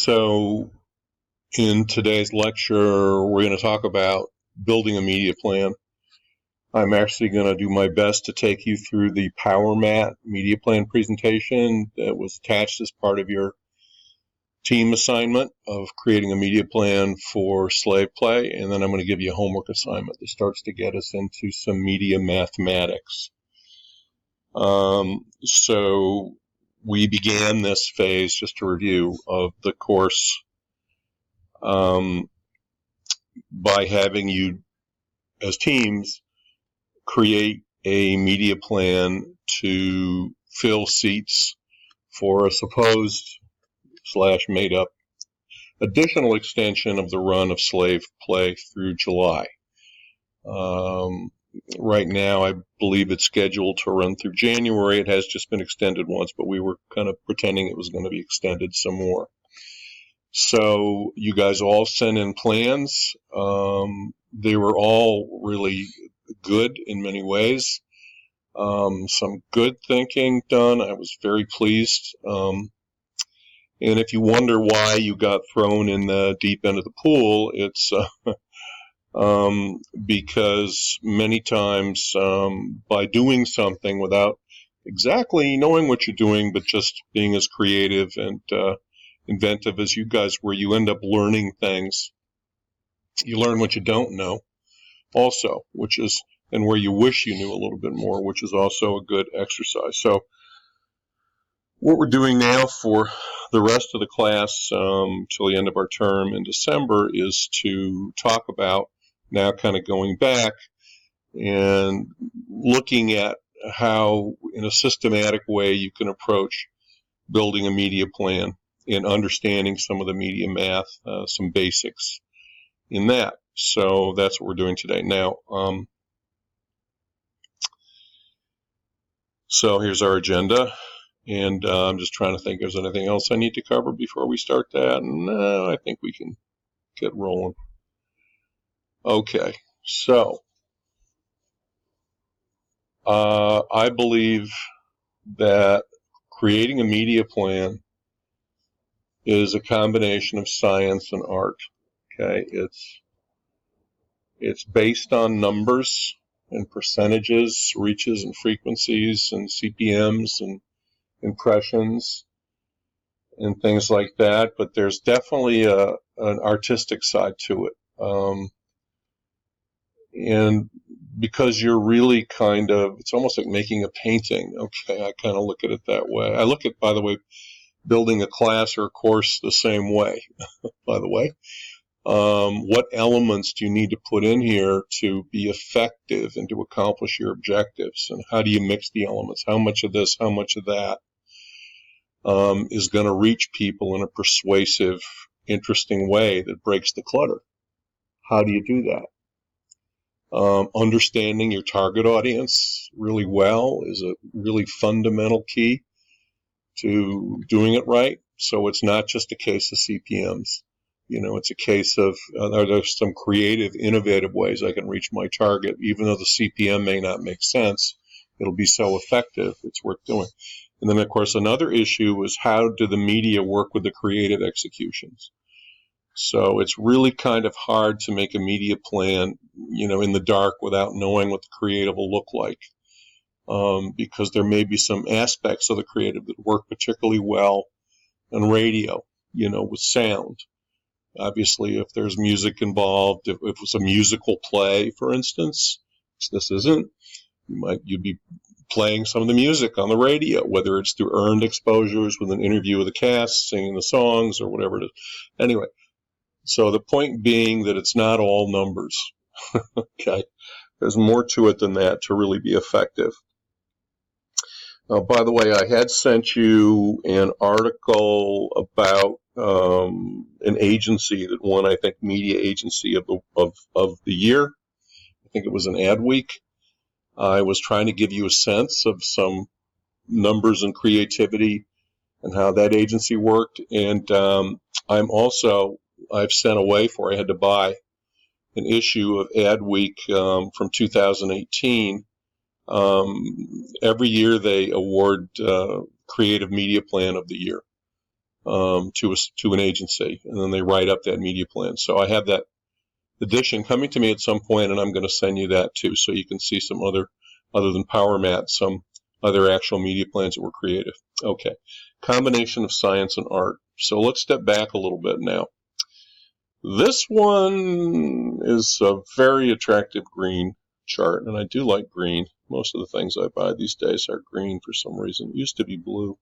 So in today's lecture, we're going to talk about building a media plan. I'm actually going to do my best to take you through the PowerMat media plan presentation that was attached as part of your team assignment of creating a media plan for Slave Play, and then I'm going to give you a homework assignment that starts to get us into some media mathematics. So we began this phase, just to review, of the course by having you, as teams, create a media plan to fill seats for a supposed / made up additional extension of the run of Slave Play through July. Right now, I believe it's scheduled to run through January. It has just been extended once, but we were kind of pretending it was going to be extended some more. So you guys all sent in plans. They were all really good in many ways. Some good thinking done. I was very pleased. And if you wonder why you got thrown in the deep end of the pool, it's because many times by doing something without exactly knowing what you're doing, but just being as creative and inventive as you guys were, you end up learning things. You learn what you don't know also, which is, and where you wish you knew a little bit more, which is also a good exercise. So what we're doing now for the rest of the class till the end of our term in December is to talk about, now kind of going back and looking at how in a systematic way you can approach building a media plan and understanding some of the media math, some basics in that. So that's what we're doing today. Now, so here's our agenda, and I'm just trying to think if there's anything else I need to cover before we start that. No, I think we can get rolling. Okay, so I believe that creating a media plan is a combination of science and art. Okay, it's based on numbers and percentages, reaches and frequencies and CPMs and impressions and things like that, but there's definitely an artistic side to it. And because you're really kind of, it's almost like making a painting. Okay, I kind of look at it that way. I look at, by the way, building a class or a course the same way, by the way. What elements do you need to put in here to be effective and to accomplish your objectives? And how do you mix the elements? How much of this, how much of that is going to reach people in a persuasive, interesting way that breaks the clutter? How do you do that? Understanding your target audience really well is a really fundamental key to doing it right. So it's not just a case of CPMs. You know, it's a case of are there some creative, innovative ways I can reach my target, even though the CPM may not make sense. It'll be so effective, it's worth doing. And then, of course, another issue is how do the media work with the creative executions? So it's really kind of hard to make a media plan, you know, in the dark without knowing what the creative will look like, because there may be some aspects of the creative that work particularly well on radio, you know, with sound. Obviously, if there's music involved, if it's a musical play, for instance, which this isn't, you'd be playing some of the music on the radio, whether it's through earned exposures with an interview with the cast, singing the songs, or whatever it is. Anyway, so the point being that it's not all numbers. Okay, there's more to it than that to really be effective. By the way, I had sent you an article about an agency that won, I think, Media Agency of the Year. I think it was an Adweek. I was trying to give you a sense of some numbers and creativity and how that agency worked. And I've sent away I had to buy an issue of Adweek from 2018. Every year they award Creative Media Plan of the Year. to an agency, and then they write up that media plan. So I have that edition coming to me at some point, and I'm going to send you that too, so you can see some other than PowerMat, some other actual media plans that were creative. Okay, combination of science and art. So let's step back a little bit now. This one is a very attractive green chart, and I do like green. Most of the things I buy these days are green for some reason. It used to be blue.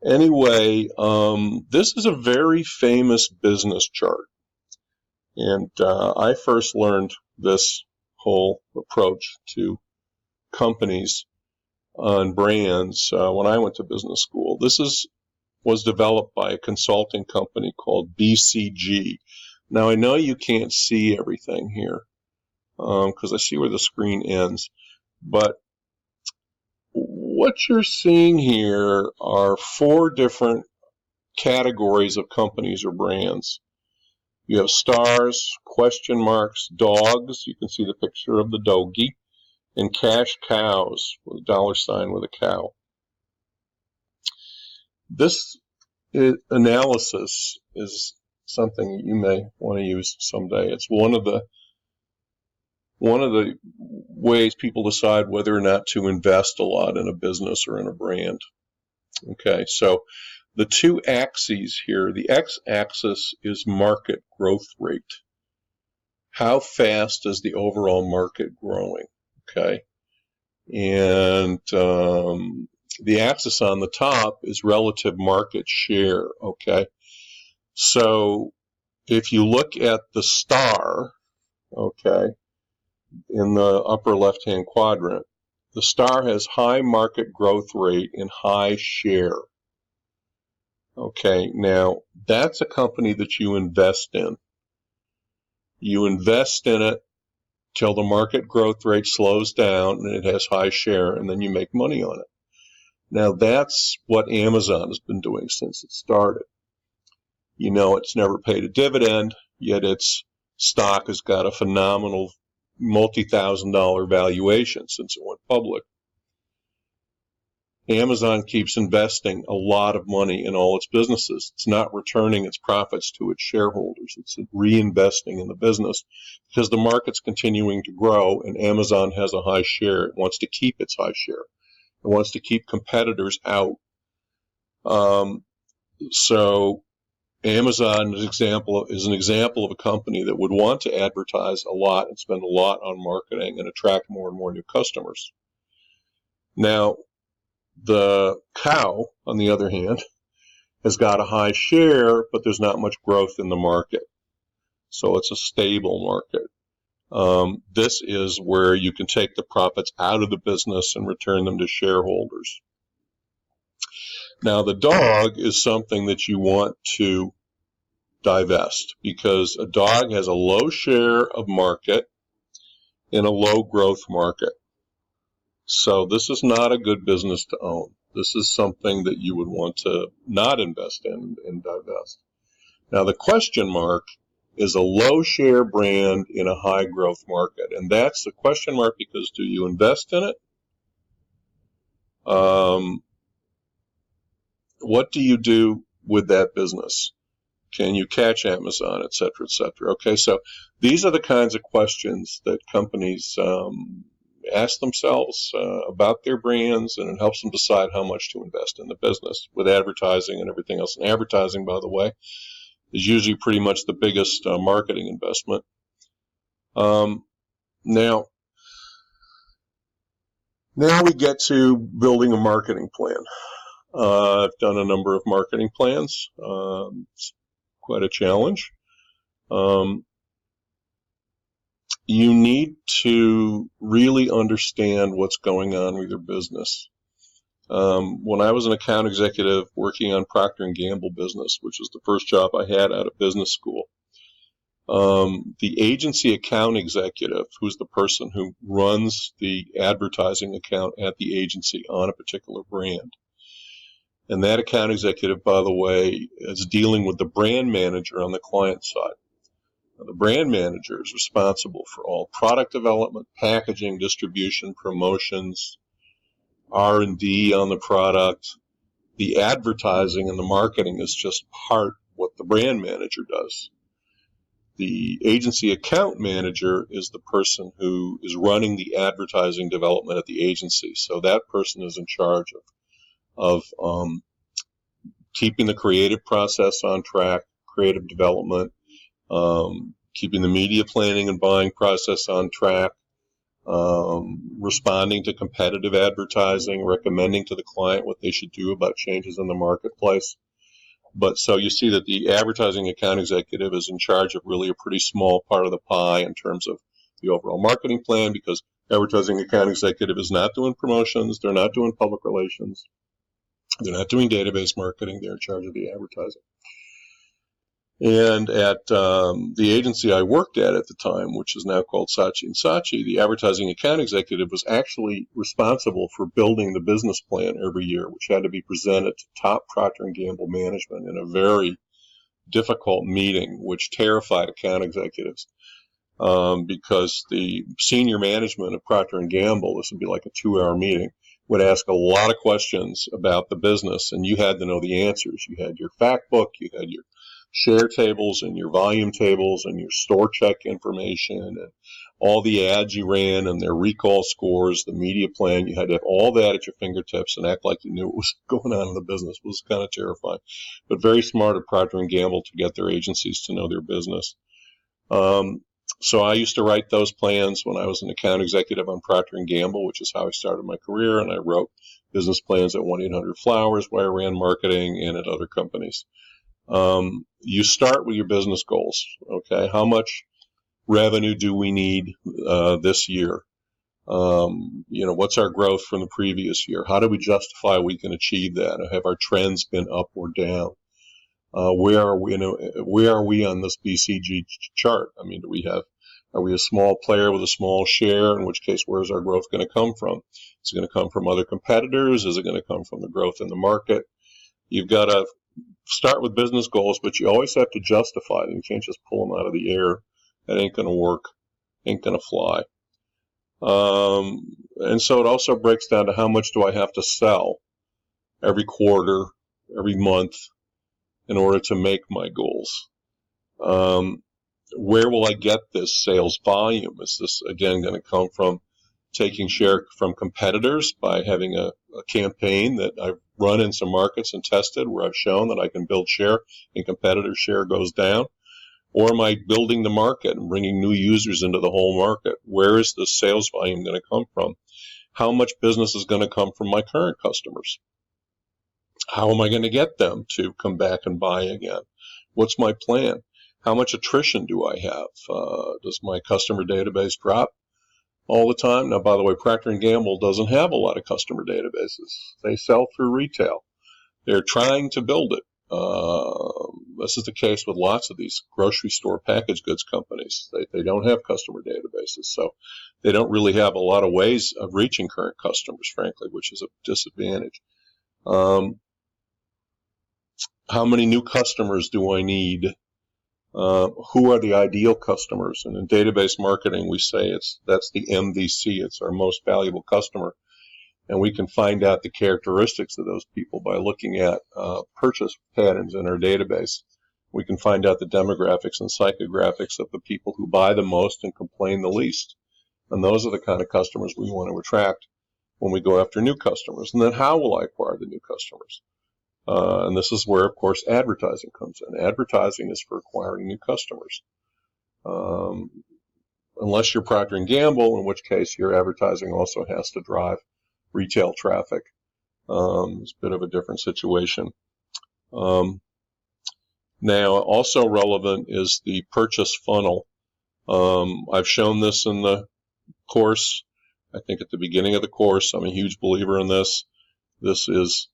Anyway, this is a very famous business chart. And I first learned this whole approach to companies and brands when I went to business school. This was developed by a consulting company called BCG. Now, I know you can't see everything here because I see where the screen ends. But what you're seeing here are 4 different categories of companies or brands. You have stars, question marks, dogs. You can see the picture of the doggy, and cash cows with a $sign with a cow. This analysis is something you may want to use someday. It's one of the ways people decide whether or not to invest a lot in a business or in a brand. Okay, so the 2 axes here, the x-axis is market growth rate. How fast is the overall market growing? Okay, and the axis on the top is relative market share. Okay, so if you look at the star, okay, in the upper left-hand quadrant, the star has high market growth rate and high share. Okay, now that's a company that you invest in. You invest in it till the market growth rate slows down and it has high share, and then you make money on it. Now that's what Amazon has been doing since it started. You know, it's never paid a dividend, yet its stock has got a phenomenal multi-$1,000 valuation since it went public. Amazon keeps investing a lot of money in all its businesses. It's not returning its profits to its shareholders. It's reinvesting in the business because the market's continuing to grow and Amazon has a high share. It wants to keep its high share. It wants to keep competitors out. So Amazon is an example of a company that would want to advertise a lot and spend a lot on marketing and attract more and more new customers. Now, the cow, on the other hand, has got a high share, but there's not much growth in the market. So it's a stable market. This is where you can take the profits out of the business and return them to shareholders. Now, the dog is something that you want to divest because a dog has a low share of market in a low growth market. So this is not a good business to own. This is something that you would want to not invest in and divest. Now, the question mark is a low share brand in a high growth market. And that's the question mark because do you invest in it? What do you do with that business? Can you catch Amazon, et cetera, et cetera? Okay, so these are the kinds of questions that companies ask themselves about their brands, and it helps them decide how much to invest in the business with advertising and everything else. And advertising, by the way, is usually pretty much the biggest marketing investment. Now we get to building a marketing plan. I've done a number of marketing plans. It's quite a challenge. You need to really understand what's going on with your business. When I was an account executive working on Procter & Gamble business, which was the first job I had out of business school, the agency account executive, who's the person who runs the advertising account at the agency on a particular brand, and that account executive, by the way, is dealing with the brand manager on the client side. Now, the brand manager is responsible for all product development, packaging, distribution, promotions, R&D on the product, the advertising and the marketing is just part of what the brand manager does. The agency account manager is the person who is running the advertising development at the agency. So that person is in charge of keeping the creative process on track, creative development, keeping the media planning and buying process on track, responding to competitive advertising, recommending to the client what they should do about changes in the marketplace. But so you see that the advertising account executive is in charge of really a pretty small part of the pie in terms of the overall marketing plan, because advertising account executive is not doing promotions, they're not doing public relations, they're not doing database marketing, they're in charge of the advertising. And at the agency I worked at the time, which is now called Saatchi & Saatchi, the advertising account executive was actually responsible for building the business plan every year, which had to be presented to top Procter & Gamble management in a very difficult meeting, which terrified account executives because the senior management of Procter & Gamble, this would be like a 2-hour meeting, would ask a lot of questions about the business, and you had to know the answers. You had your fact book, you had your share tables and your volume tables and your store check information and all the ads you ran and their recall scores, the media plan. You had to have all that at your fingertips and act like you knew what was going on in the business. It was kind of terrifying, but very smart of Procter & Gamble to get their agencies to know their business. So I used to write those plans when I was an account executive on Procter & Gamble, which is how I started my career, and I wrote business plans at 1-800-Flowers, where I ran marketing, and at other companies. You start with your business goals, okay? How much revenue do we need this year? What's our growth from the previous year? How do we justify we can achieve that? Have our trends been up or down? Where are we on this BCG chart? I mean, are we a small player with a small share? In which case, where's our growth going to come from? Is it going to come from other competitors? Is it going to come from the growth in the market? You've got to start with business goals, but you always have to justify them. You can't just pull them out of the air. That ain't going to work. Ain't going to fly. And so it also breaks down to how much do I have to sell every quarter, every month, in order to make my goals. Where will I get this sales volume? Is this, again, going to come from taking share from competitors by having a campaign that I've run in some markets and tested where I've shown that I can build share and competitor share goes down? Or am I building the market and bringing new users into the whole market? Where is the sales volume going to come from? How much business is going to come from my current customers? How am I going to get them to come back and buy again? What's my plan? How much attrition do I have? Does my customer database drop all the time? Now, by the way, Procter & Gamble doesn't have a lot of customer databases. They sell through retail. They're trying to build it. This is the case with lots of these grocery store packaged goods companies. They don't have customer databases, so they don't really have a lot of ways of reaching current customers, frankly, which is a disadvantage. How many new customers do I need? Who are the ideal customers? And in database marketing, we say that's the MVC. It's our most valuable customer. And we can find out the characteristics of those people by looking at purchase patterns in our database. We can find out the demographics and psychographics of the people who buy the most and complain the least. And those are the kind of customers we want to attract when we go after new customers. And then how will I acquire the new customers? And this is where, of course, advertising comes in. Advertising is for acquiring new customers. Unless you're Procter & Gamble, in which case your advertising also has to drive retail traffic. It's a bit of a different situation. Now, also relevant is the purchase funnel. I've shown this in the course. I think at the beginning of the course, I'm a huge believer in this. This is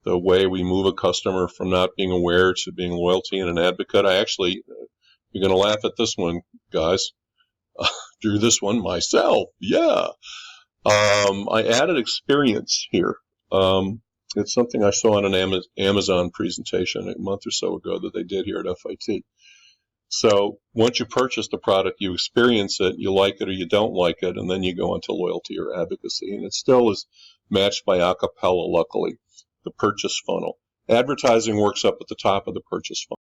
the way we move a customer from not being aware to being loyalty and an advocate. You're going to laugh at this one, guys. Drew this one myself. Yeah. I added experience here. It's something I saw in an Amazon presentation a month or so ago that they did here at FIT. So once you purchase the product, you experience it, you like it or you don't like it, and then you go into loyalty or advocacy. And it still is matched by a cappella, luckily. the purchase funnel. Advertising works up at the top of the purchase funnel.